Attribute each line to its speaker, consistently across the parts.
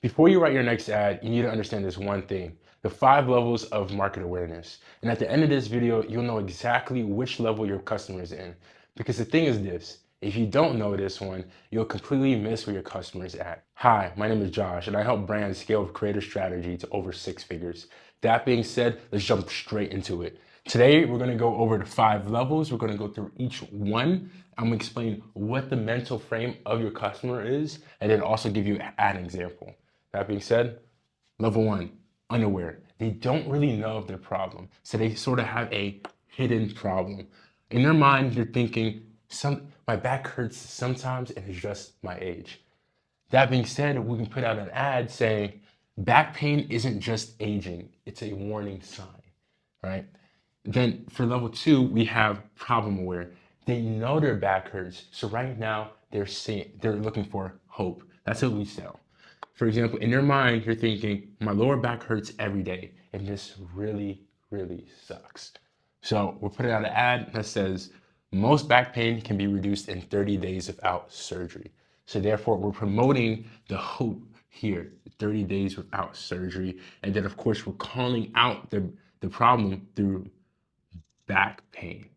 Speaker 1: Before you write your next ad, you need to understand this one thing, the 5 levels of market awareness. And at the end of this video, you'll know exactly which level your customer is in. Because the thing is this, if you don't know this one, you'll completely miss where your customer is at. Hi, my name is Josh, and I help brands scale with creative strategy to over 6 figures. That being said, let's jump straight into it. Today, we're gonna go over the 5 levels. We're gonna go through each one. I'm gonna explain what the mental frame of your customer is, and then also give you an example. That being said, level 1, unaware. They don't really know of their problem. So they sort of have a hidden problem. In their mind, they're thinking, my back hurts sometimes and it's just my age. That being said, we can put out an ad saying, back pain isn't just aging, it's a warning sign, right? Then for level 2, we have problem aware. They know their back hurts. So right now they're looking for hope. That's what we sell. For example, in your mind, you're thinking, my lower back hurts every day, and this really, really sucks. So we're putting out an ad that says, most back pain can be reduced in 30 days without surgery. So therefore, we're promoting the hope here, 30 days without surgery. And then, of course, we're calling out the problem through back pain.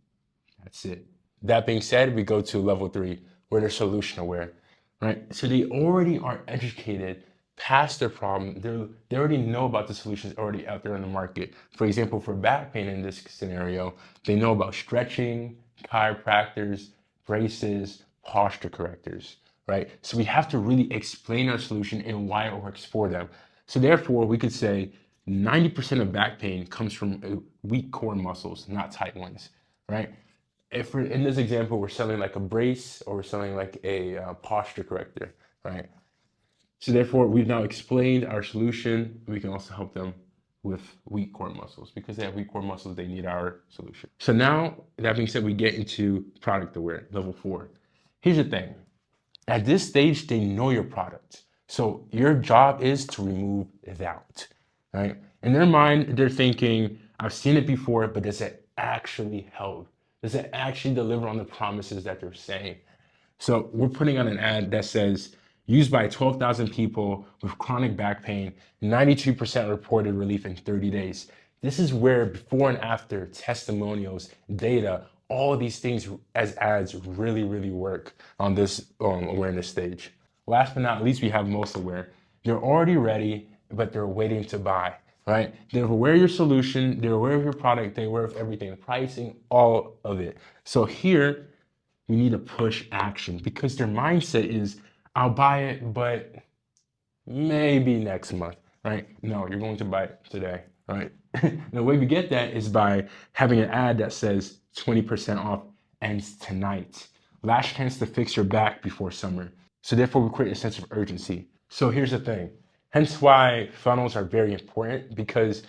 Speaker 1: That's it. That being said, we go to level 3, where they're solution aware, right? So they already are educated past their problem. They already know about the solutions already out there in the market. For example, for back pain in this scenario, they know about stretching, chiropractors, braces, posture correctors, right? So we have to really explain our solution and why it works for them. So therefore, we could say 90% of back pain comes from weak core muscles, not tight ones, right? If we're in this example, we're selling like a brace or we're selling like a posture corrector, right? So therefore, we've now explained our solution. We can also help them with weak core muscles. Because they have weak core muscles, they need our solution. So now, that being said, we get into product aware, level 4. Here's the thing. At this stage, they know your product. So your job is to remove doubt, right? In their mind, they're thinking, I've seen it before, but does it actually help? Does it actually deliver on the promises that they're saying? So we're putting on an ad that says, used by 12,000 people with chronic back pain, 92% reported relief in 30 days. This is where before and after testimonials, data, all these things as ads really, really work on this awareness stage. Last but not least, we have most aware. They're already ready, but they're waiting to buy, right? They're aware of your solution, they're aware of your product, they're aware of everything, the pricing, all of it. So here, we need to push action because their mindset is, I'll buy it, but maybe next month, right? No, you're going to buy it today, right? And the way we get that is by having an ad that says 20% off ends tonight. Last chance to fix your back before summer. So therefore, we create a sense of urgency. So here's the thing. Hence why funnels are very important, because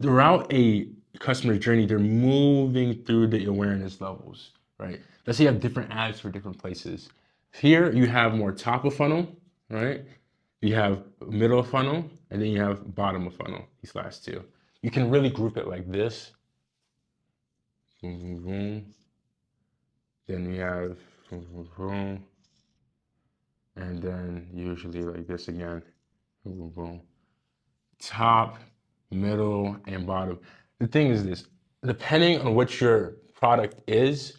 Speaker 1: throughout a customer journey, they're moving through the awareness levels, right? Let's say you have different ads for different places. Here you have more top of funnel, right? You have middle of funnel, and then you have bottom of funnel, these last two. You can really group it like this. Then you have, and then usually like this again. Top, middle, and bottom. The thing is this, depending on what your product is,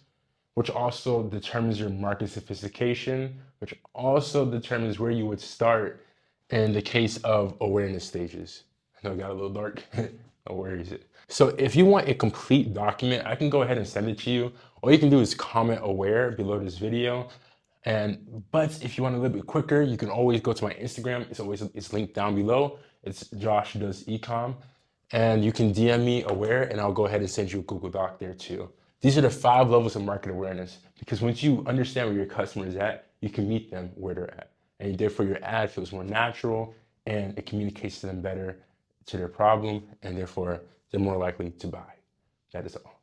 Speaker 1: which also determines your market sophistication, which also determines where you would start in the case of awareness stages. I know it got a little dark. Oh, where is it? So if you want a complete document, I can go ahead and send it to you. All you can do is comment aware below this video. But if you want a little bit quicker, you can always go to my Instagram. It's linked down below. It's Josh Does Ecom. And you can DM me aware, and I'll go ahead and send you a Google Doc there too. These are the 5 levels of market awareness, because once you understand where your customer is at, you can meet them where they're at. And therefore your ad feels more natural and it communicates to them better to their problem, and therefore they're more likely to buy. That is all.